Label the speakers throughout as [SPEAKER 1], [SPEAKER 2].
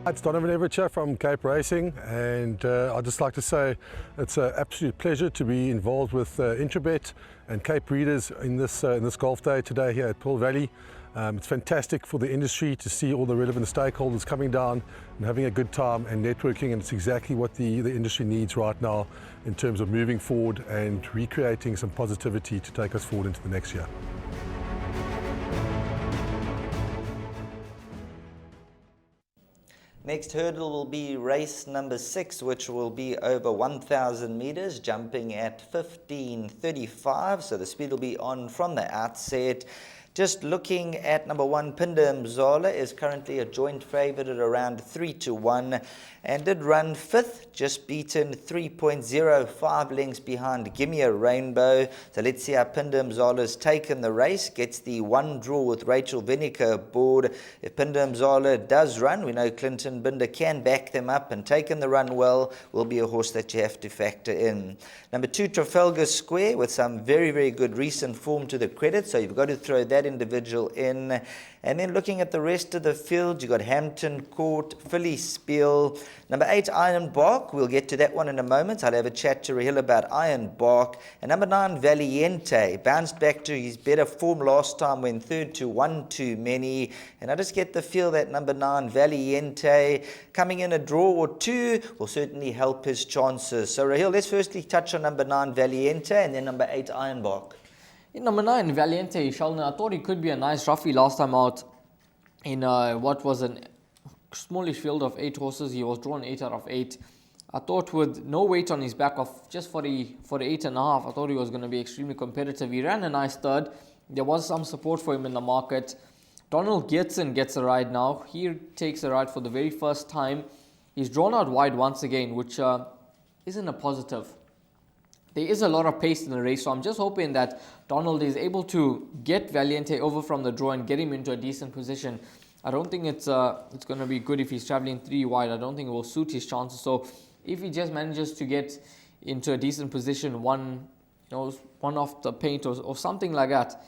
[SPEAKER 1] It's Donovan Everett from Cape Racing, and I'd just like to say it's an absolute pleasure to be involved with Intrabet and Cape Breeders in this golf day today here at Pearl Valley. It's fantastic for the industry to see all the relevant stakeholders coming down and having a good time and networking, and it's exactly what the industry needs right now in terms of moving forward and recreating some positivity to take us forward into the next year.
[SPEAKER 2] Next hurdle will be race number 6, which will be over 1,000 meters, jumping at 15:35. So the speed will be on from the outset. Just looking at number 1, Pinda Mzala is currently a joint favorite at around 3-1 and did run 5th, just beaten 3.05 lengths behind Gimme a Rainbow. So let's see how Pinda Mzala has taken the race, gets the 1 draw with Rachel Vinica aboard. If Pinda Mzala does run, we know Clinton Binder can back them up, and taking the run well will be a horse that you have to factor in. Number 2, Trafalgar Square, with some very, very good recent form to the credit, so you've got to throw that individual in. And then looking at the rest of the field, you've got Hampton Court, Philly Spiel, number 8, Iron Bark. We'll get to that one in a moment. I'll have a chat to Rahil about Iron Bark. And number 9, Valiente, bounced back to his better form last time when third to 1 too many. And I just get the feel that number 9, Valiente, coming in a draw or 2 will certainly help his chances. So Rahil, let's firstly touch on number 9, Valiente, and then number 8, Iron Bark.
[SPEAKER 3] In number 9, Valiente, Sheldon, I thought he could be a nice roughie last time out in what was a smallish field of 8 horses. He was drawn 8 out of 8. I thought with no weight on his back of just 48.5, I thought he was going to be extremely competitive. He ran a nice third. There was some support for him in the market. Donald Geertsen gets a ride now. He takes a ride for the very first time. He's drawn out wide once again, which isn't a positive. There is a lot of pace in the race, so I'm just hoping that Donald is able to get Valiente over from the draw and get him into a decent position. I don't think it's going to be good if he's traveling 3 wide. I don't think it will suit his chances. So if he just manages to get into a decent position, one off the paint or something like that,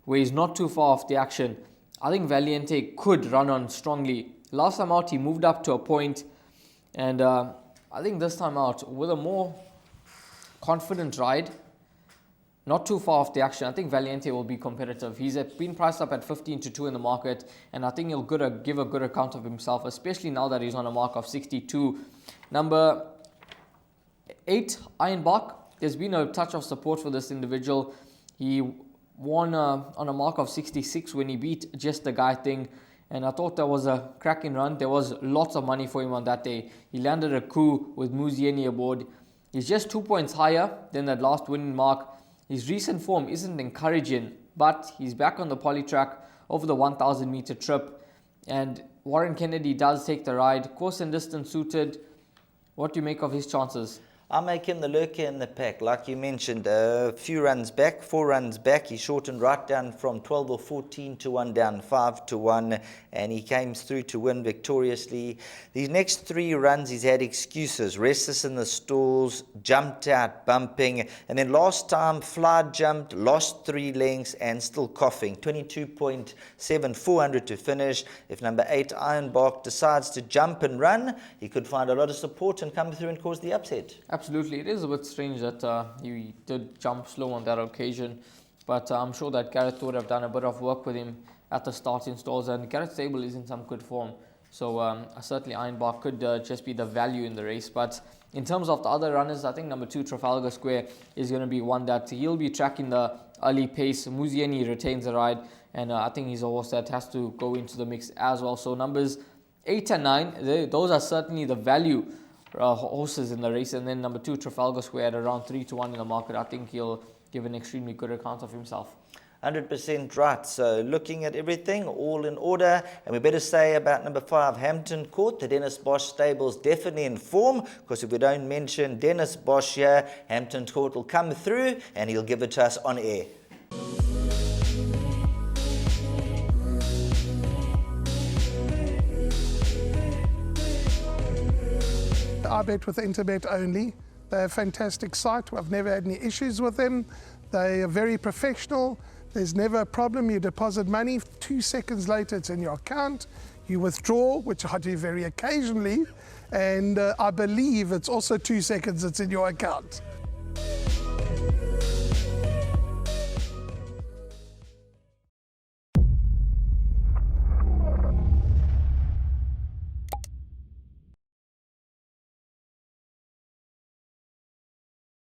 [SPEAKER 3] where he's not too far off the action, I think Valiente could run on strongly. Last time out, he moved up to a point, and I think this time out, with a more confident ride, not too far off the action, I think Valiente will be competitive. He's been priced up at 15-2 in the market, and I think he'll give a good account of himself, especially now that he's on a mark of 62. Number 8, Iron Bark. There's been a touch of support for this individual. He won on a mark of 66 when he beat Just the Guy Thing, and I thought that was a cracking run. There was lots of money for him on that day. He landed a coup with Muzieni aboard. He's just 2 points higher than that last winning mark. His recent form isn't encouraging, but he's back on the poly track over the 1,000 meter trip, and Warren Kennedy does take the ride. Course and distance suited. What do you make of his chances?
[SPEAKER 2] I make him the lurker in the pack. Like you mentioned, a few runs back, 4 runs back. He shortened right down from 12 or 14-1 down 5-1, and he came through to win victoriously. These next 3 runs, he's had excuses. Restless in the stalls, jumped out, bumping, and then last time, fly jumped, lost 3 lengths, and still coughing. 22.7, 400 to finish. If number 8, Iron Bark, decides to jump and run, he could find a lot of support and come through and cause the upset.
[SPEAKER 3] Absolutely, it is a bit strange that he did jump slow on that occasion, but I'm sure that Gareth would have done a bit of work with him at the starting stalls, and Gareth Stable is in some good form, so certainly Iron Bark could just be the value in the race. But in terms of the other runners, I think number 2, Trafalgar Square, is going to be one that he'll be tracking the early pace. Muzieni retains the ride, and I think he's a horse that has to go into the mix as well. So numbers 8 and 9, those are certainly the value horses in the race. And then number 2, Trafalgar Square, at around 3-1 in the market. I think he'll give an extremely good account of himself.
[SPEAKER 2] 100% right. So looking at everything, all in order. And we better say about number 5, Hampton Court. The Dennis Bosch stable's definitely in form, because if we don't mention Dennis Bosch here, Hampton Court will come through and he'll give it to us on air.
[SPEAKER 4] I bet with Interbet only. They're a fantastic site. I've never had any issues with them. They are very professional. There's never a problem. You deposit money, 2 seconds later it's in your account. you withdraw, which I do very occasionally, and I believe it's also 2 seconds it's in your account.